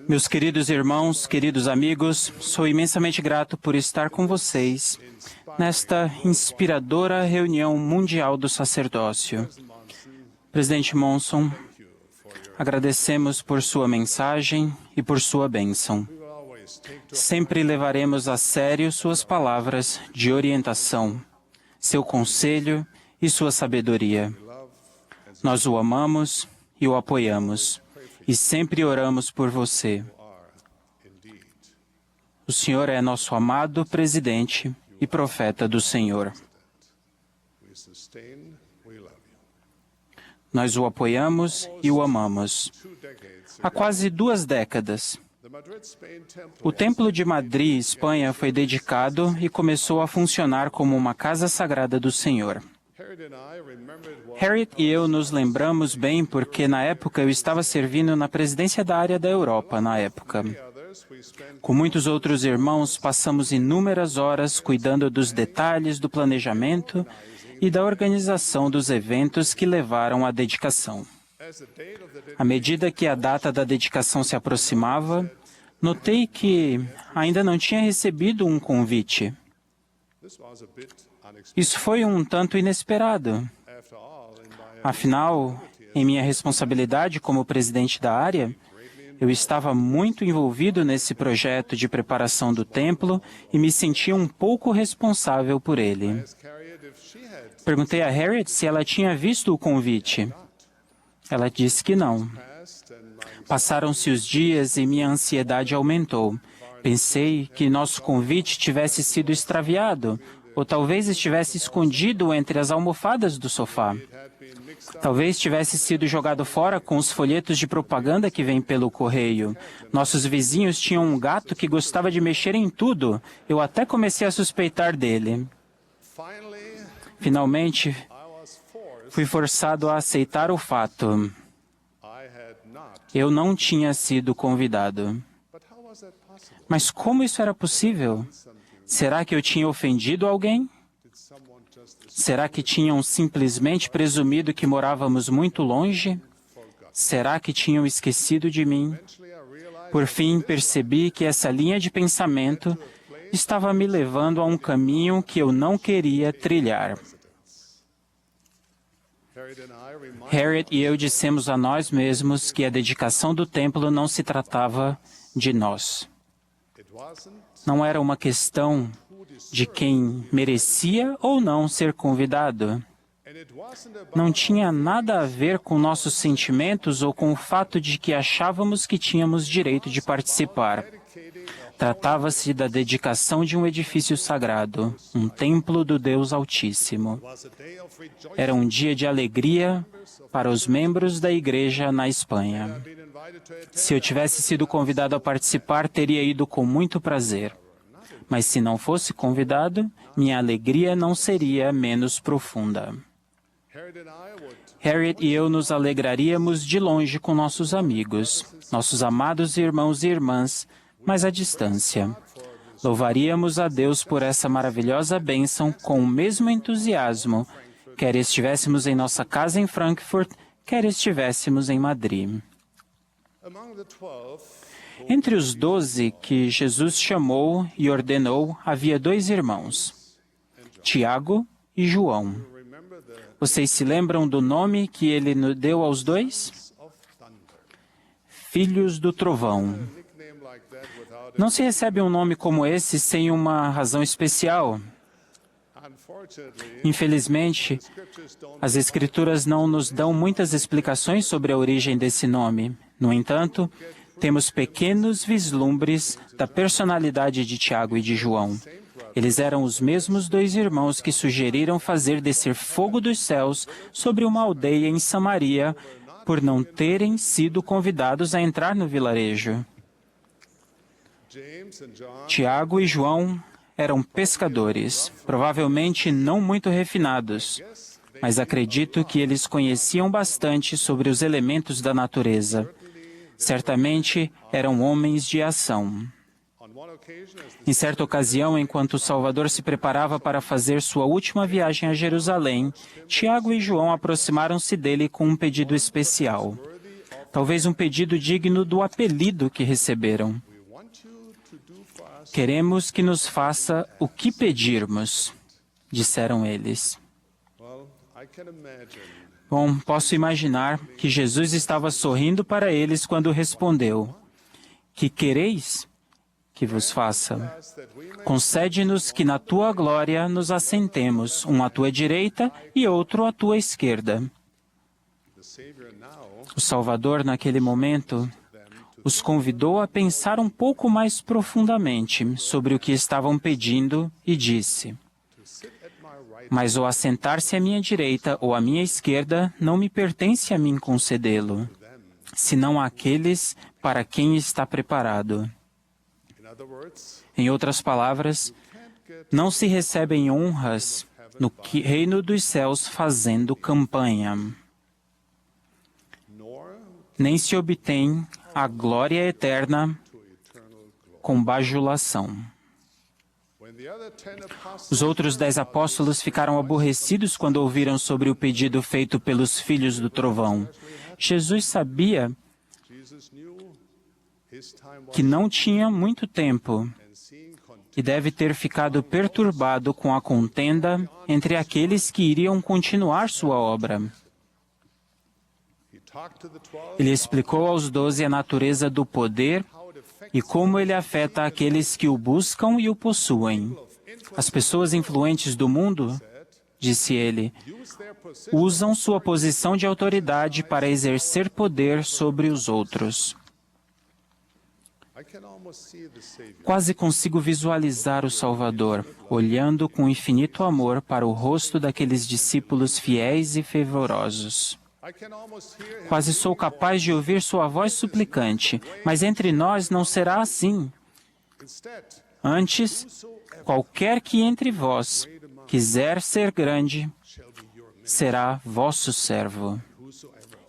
Meus queridos irmãos, queridos amigos, sou imensamente grato por estar com vocês nesta inspiradora reunião mundial do sacerdócio. Presidente Monson, agradecemos por sua mensagem e por sua bênção. Sempre levaremos a sério suas palavras de orientação, seu conselho e sua sabedoria. Nós o amamos e o apoiamos, e sempre oramos por você. O Senhor é nosso amado presidente e profeta do Senhor. Nós o apoiamos e o amamos. Há quase 2 décadas, o Templo de Madrid, Espanha, foi dedicado e começou a funcionar como uma casa sagrada do Senhor. Harriet e eu nos lembramos bem porque, na época, eu estava servindo na presidência da área da Europa, na época. Com muitos outros irmãos, passamos inúmeras horas cuidando dos detalhes do planejamento e da organização dos eventos que levaram à dedicação. À medida que a data da dedicação se aproximava, notei que ainda não tinha recebido um convite. Isso foi um tanto inesperado. Afinal, em minha responsabilidade como presidente da área, eu estava muito envolvido nesse projeto de preparação do templo e me sentia um pouco responsável por ele. Perguntei a Harriet se ela tinha visto o convite. Ela disse que não. Passaram-se os dias e minha ansiedade aumentou. Pensei que nosso convite tivesse sido extraviado, ou talvez estivesse escondido entre as almofadas do sofá. Talvez tivesse sido jogado fora com os folhetos de propaganda que vêm pelo correio. Nossos vizinhos tinham um gato que gostava de mexer em tudo. Eu até comecei a suspeitar dele. Finalmente, fui forçado a aceitar o fato. Eu não tinha sido convidado. Mas como isso era possível? Será que eu tinha ofendido alguém? Será que tinham simplesmente presumido que morávamos muito longe? Será que tinham esquecido de mim? Por fim, percebi que essa linha de pensamento estava me levando a um caminho que eu não queria trilhar. Harriet e eu dissemos a nós mesmos que a dedicação do templo não se tratava de nós. Não era uma questão de quem merecia ou não ser convidado. Não tinha nada a ver com nossos sentimentos ou com o fato de que achávamos que tínhamos direito de participar. Tratava-se da dedicação de um edifício sagrado, um templo do Deus Altíssimo. Era um dia de alegria para os membros da igreja na Espanha. Se eu tivesse sido convidado a participar, teria ido com muito prazer. Mas se não fosse convidado, minha alegria não seria menos profunda. Harriet e eu nos alegraríamos de longe com nossos amigos, nossos amados irmãos e irmãs, mas à distância. Louvaríamos a Deus por essa maravilhosa bênção com o mesmo entusiasmo, quer estivéssemos em nossa casa em Frankfurt, quer estivéssemos em Madrid. Entre os 12 que Jesus chamou e ordenou, havia 2 irmãos, Tiago e João. Vocês se lembram do nome que ele deu aos 2? Filhos do Trovão. Não se recebe um nome como esse sem uma razão especial. Infelizmente, as Escrituras não nos dão muitas explicações sobre a origem desse nome. No entanto, temos pequenos vislumbres da personalidade de Tiago e de João. Eles eram os mesmos 2 irmãos que sugeriram fazer descer fogo dos céus sobre uma aldeia em Samaria por não terem sido convidados a entrar no vilarejo. Tiago e João eram pescadores, provavelmente não muito refinados, mas acredito que eles conheciam bastante sobre os elementos da natureza. Certamente eram homens de ação. Em certa ocasião, enquanto o Salvador se preparava para fazer sua última viagem a Jerusalém, Tiago e João aproximaram-se dele com um pedido especial. Talvez um pedido digno do apelido que receberam. Queremos que nos faça o que pedirmos, disseram eles. Bom, posso imaginar que Jesus estava sorrindo para eles quando respondeu: que quereis que vos faça? Concede-nos que na tua glória nos assentemos, um à tua direita e outro à tua esquerda. O Salvador, naquele momento, os convidou a pensar um pouco mais profundamente sobre o que estavam pedindo e disse: mas o assentar-se à minha direita ou à minha esquerda não me pertence a mim concedê-lo, senão àqueles para quem está preparado. Em outras palavras, não se recebem honras no reino dos céus fazendo campanha, nem se obtém a glória eterna com bajulação. Os outros 10 apóstolos ficaram aborrecidos quando ouviram sobre o pedido feito pelos filhos do trovão. Jesus sabia que não tinha muito tempo e deve ter ficado perturbado com a contenda entre aqueles que iriam continuar sua obra. Ele explicou aos 12 a natureza do poder e como ele afeta aqueles que o buscam e o possuem. As pessoas influentes do mundo, disse ele, usam sua posição de autoridade para exercer poder sobre os outros. Quase consigo visualizar o Salvador, olhando com infinito amor para o rosto daqueles discípulos fiéis e fervorosos. Quase sou capaz de ouvir sua voz suplicante, mas entre nós não será assim. Antes, qualquer que entre vós quiser ser grande, será vosso servo.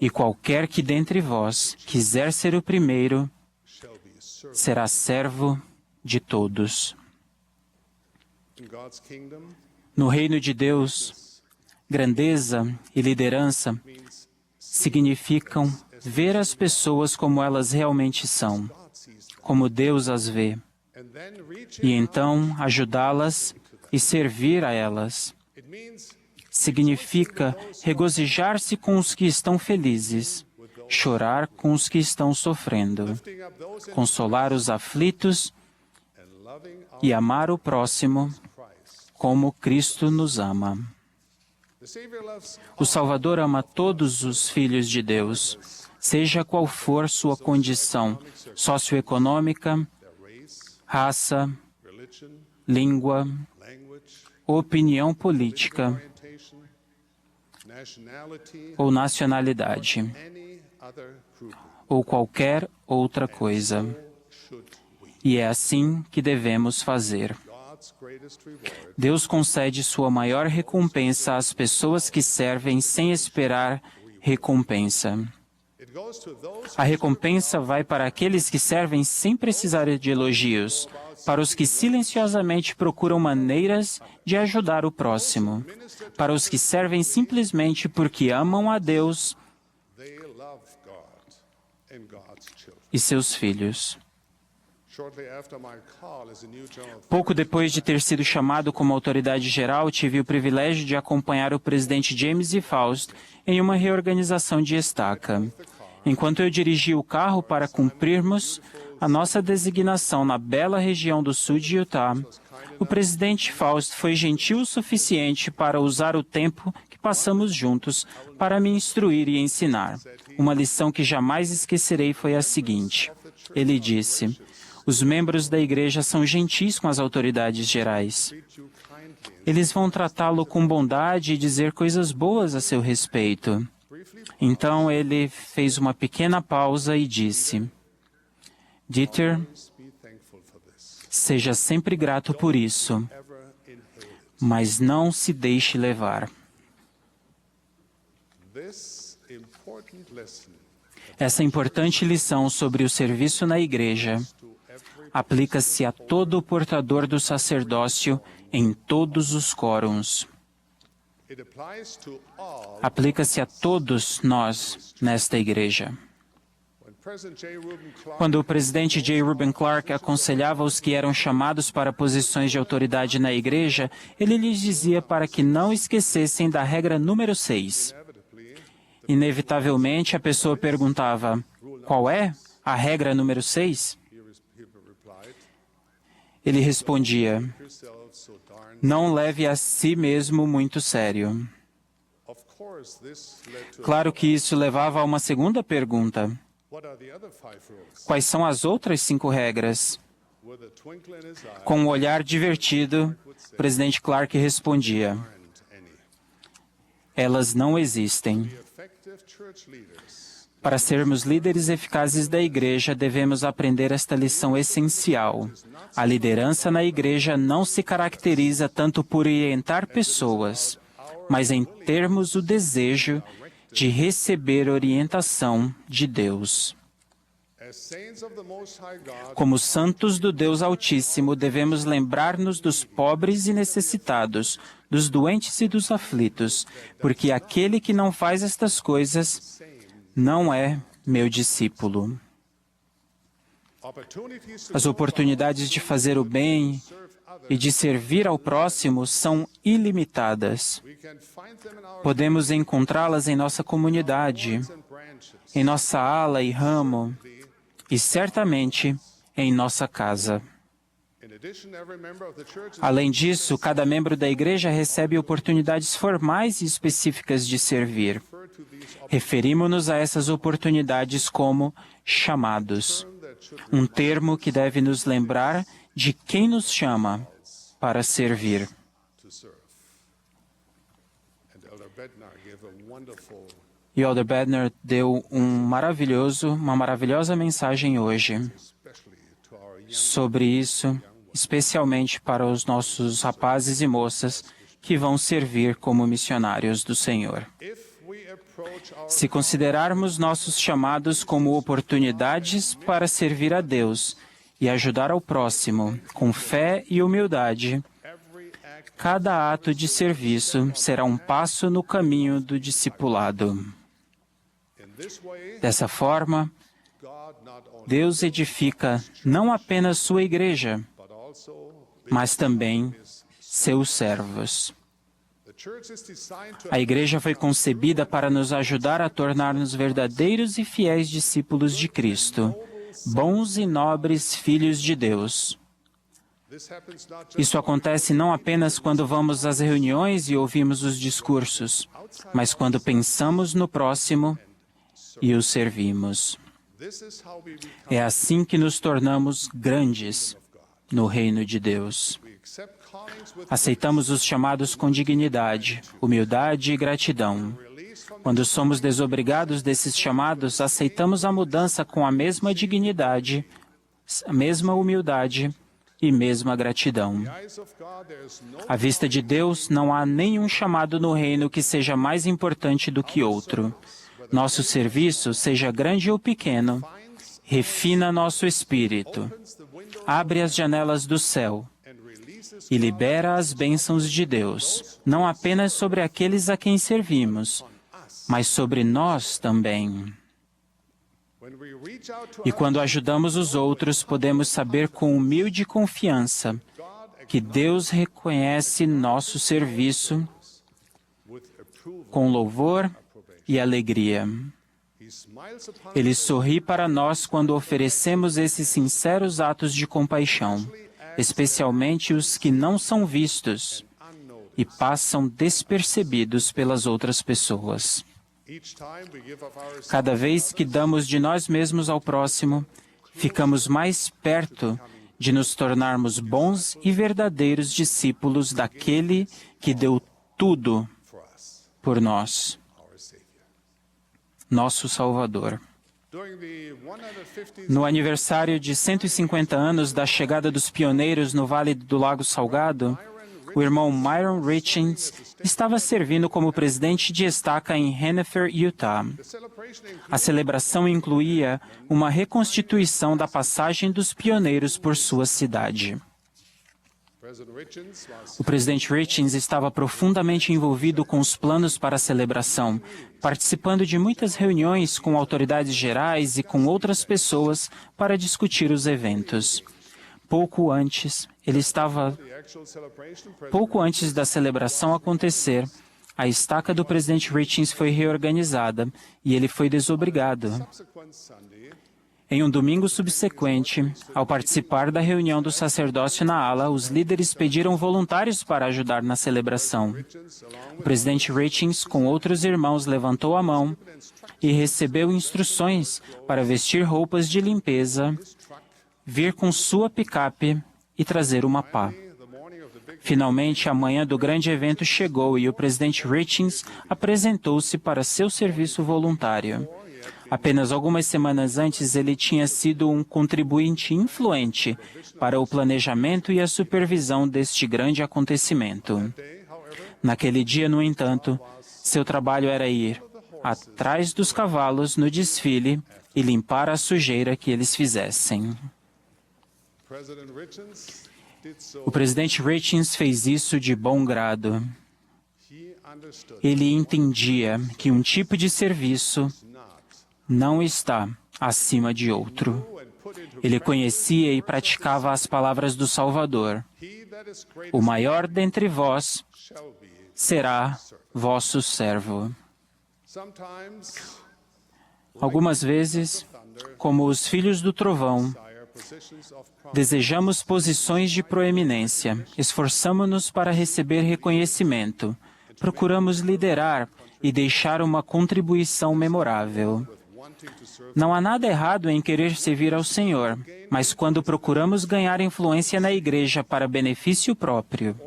E qualquer que dentre vós quiser ser o primeiro, será servo de todos. No reino de Deus, grandeza e liderança significam ver as pessoas como elas realmente são, como Deus as vê, e então ajudá-las e servir a elas. Significa regozijar-se com os que estão felizes, chorar com os que estão sofrendo, consolar os aflitos e amar o próximo como Cristo nos ama. O Salvador ama todos os filhos de Deus, seja qual for sua condição socioeconômica, raça, língua, opinião política ou nacionalidade, ou qualquer outra coisa. E é assim que devemos fazer. Deus concede sua maior recompensa às pessoas que servem sem esperar recompensa. A recompensa vai para aqueles que servem sem precisar de elogios, para os que silenciosamente procuram maneiras de ajudar o próximo, para os que servem simplesmente porque amam a Deus e seus filhos. Pouco depois de ter sido chamado como autoridade geral, tive o privilégio de acompanhar o presidente James E. Faust em uma reorganização de estaca. Enquanto eu dirigia o carro para cumprirmos a nossa designação na bela região do sul de Utah, o presidente Faust foi gentil o suficiente para usar o tempo que passamos juntos para me instruir e ensinar. Uma lição que jamais esquecerei foi a seguinte. Ele disse: os membros da igreja são gentis com as autoridades gerais. Eles vão tratá-lo com bondade e dizer coisas boas a seu respeito. Então ele fez uma pequena pausa e disse: Dieter, seja sempre grato por isso, mas não se deixe levar. Essa importante lição sobre o serviço na igreja aplica-se a todo o portador do sacerdócio em todos os quórums. Aplica-se a todos nós nesta igreja. Quando o presidente J. Reuben Clark aconselhava os que eram chamados para posições de autoridade na igreja, ele lhes dizia para que não esquecessem da regra número 6. Inevitavelmente, a pessoa perguntava, qual é a regra número 6? Ele respondia, não leve a si mesmo muito sério. Claro que isso levava a uma segunda pergunta. Quais são as outras 5 regras? Com um olhar divertido, o presidente Clark respondia, elas não existem. Para sermos líderes eficazes da igreja, devemos aprender esta lição essencial. A liderança na igreja não se caracteriza tanto por orientar pessoas, mas em termos o desejo de receber orientação de Deus. Como santos do Deus Altíssimo, devemos lembrar-nos dos pobres e necessitados, dos doentes e dos aflitos, porque aquele que não faz estas coisas não é meu discípulo. As oportunidades de fazer o bem e de servir ao próximo são ilimitadas. Podemos encontrá-las em nossa comunidade, em nossa ala e ramo, e certamente em nossa casa. Além disso, cada membro da igreja recebe oportunidades formais e específicas de servir. Referimos-nos a essas oportunidades como chamados, um termo que deve nos lembrar de quem nos chama para servir. E Elder Bednar deu uma maravilhosa mensagem hoje sobre isso, especialmente para os nossos rapazes e moças que vão servir como missionários do Senhor. Se considerarmos nossos chamados como oportunidades para servir a Deus e ajudar ao próximo com fé e humildade, cada ato de serviço será um passo no caminho do discipulado. Dessa forma, Deus edifica não apenas sua igreja, mas também seus servos. A igreja foi concebida para nos ajudar a tornar-nos verdadeiros e fiéis discípulos de Cristo, bons e nobres filhos de Deus. Isso acontece não apenas quando vamos às reuniões e ouvimos os discursos, mas quando pensamos no próximo e o servimos. É assim que nos tornamos grandes no reino de Deus. Aceitamos os chamados com dignidade, humildade e gratidão. Quando somos desobrigados desses chamados, aceitamos a mudança com a mesma dignidade, a mesma humildade e mesma gratidão. À vista de Deus, não há nenhum chamado no reino que seja mais importante do que outro. Nosso serviço, seja grande ou pequeno, refina nosso espírito, abre as janelas do céu e libera as bênçãos de Deus, não apenas sobre aqueles a quem servimos, mas sobre nós também. E quando ajudamos os outros, podemos saber com humilde confiança que Deus reconhece nosso serviço com louvor e alegria. Ele sorri para nós quando oferecemos esses sinceros atos de compaixão, especialmente os que não são vistos e passam despercebidos pelas outras pessoas. Cada vez que damos de nós mesmos ao próximo, ficamos mais perto de nos tornarmos bons e verdadeiros discípulos daquele que deu tudo por nós, nosso Salvador. No aniversário de 150 anos da chegada dos pioneiros no Vale do Lago Salgado, o irmão Myron Richins estava servindo como presidente de estaca em Hennifer, Utah. A celebração incluía uma reconstituição da passagem dos pioneiros por sua cidade. O presidente Richins estava profundamente envolvido com os planos para a celebração, participando de muitas reuniões com autoridades gerais e com outras pessoas para discutir os eventos. Pouco antes da celebração acontecer, a estaca do presidente Richins foi reorganizada e ele foi desobrigado. Em um domingo subsequente, ao participar da reunião do sacerdócio na ala, os líderes pediram voluntários para ajudar na celebração. O presidente Richins, com outros irmãos, levantou a mão e recebeu instruções para vestir roupas de limpeza, vir com sua picape e trazer uma pá. Finalmente, a manhã do grande evento chegou e o presidente Richins apresentou-se para seu serviço voluntário. Apenas algumas semanas antes, ele tinha sido um contribuinte influente para o planejamento e a supervisão deste grande acontecimento. Naquele dia, no entanto, seu trabalho era ir atrás dos cavalos no desfile e limpar a sujeira que eles fizessem. O presidente Richins fez isso de bom grado. Ele entendia que um tipo de serviço não está acima de outro. Ele conhecia e praticava as palavras do Salvador. O maior dentre vós será vosso servo. Algumas vezes, como os filhos do trovão, desejamos posições de proeminência, esforçamo-nos para receber reconhecimento, procuramos liderar e deixar uma contribuição memorável. Não há nada errado em querer servir ao Senhor, mas quando procuramos ganhar influência na igreja para benefício próprio,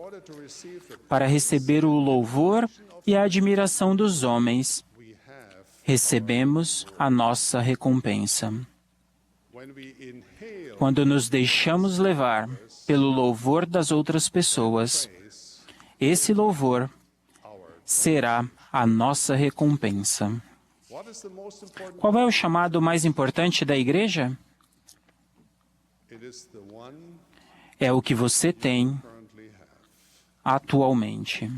para receber o louvor e a admiração dos homens, recebemos a nossa recompensa. Quando nos deixamos levar pelo louvor das outras pessoas, esse louvor será a nossa recompensa. Qual é o chamado mais importante da igreja? É o que você tem atualmente.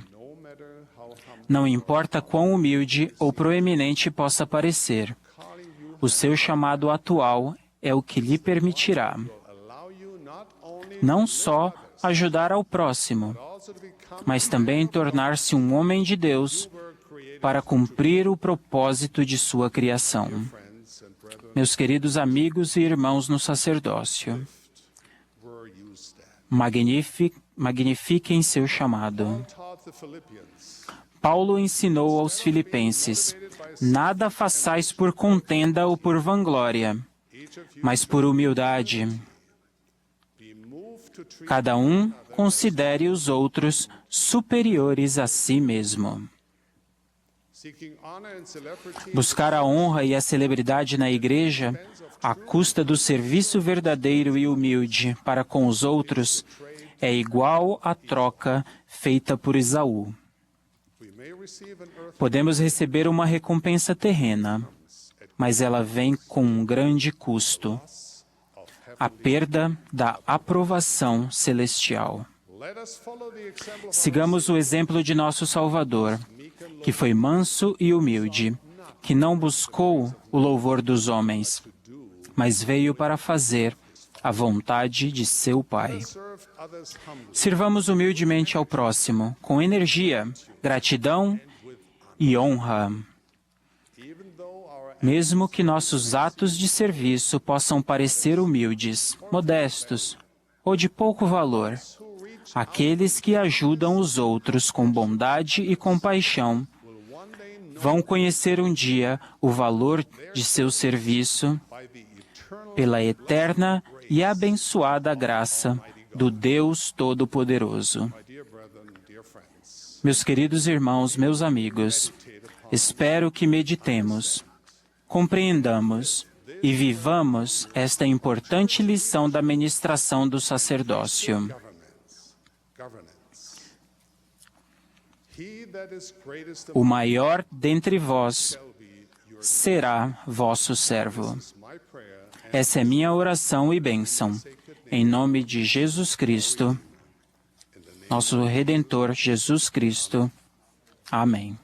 Não importa quão humilde ou proeminente possa parecer, o seu chamado atual é o que lhe permitirá não só ajudar ao próximo, mas também tornar-se um homem de Deus para cumprir o propósito de sua criação. Meus queridos amigos e irmãos no sacerdócio, magnifiquem seu chamado. Paulo ensinou aos Filipenses: nada façais por contenda ou por vanglória, mas por humildade. Cada um considere os outros superiores a si mesmo. Buscar a honra e a celebridade na igreja, à custa do serviço verdadeiro e humilde para com os outros, é igual à troca feita por Esaú. Podemos receber uma recompensa terrena, mas ela vem com um grande custo: a perda da aprovação celestial. Sigamos o exemplo de nosso Salvador, que foi manso e humilde, que não buscou o louvor dos homens, mas veio para fazer a vontade de seu Pai. Sirvamos humildemente ao próximo, com energia, gratidão e honra. Mesmo que nossos atos de serviço possam parecer humildes, modestos ou de pouco valor, aqueles que ajudam os outros com bondade e compaixão vão conhecer um dia o valor de seu serviço pela eterna e abençoada graça do Deus Todo-Poderoso. Meus queridos irmãos, meus amigos, espero que meditemos, compreendamos e vivamos esta importante lição da ministração do sacerdócio. O maior dentre vós será vosso servo. Essa é minha oração e bênção. Em nome de Jesus Cristo. nosso Redentor Jesus Cristo. Amém.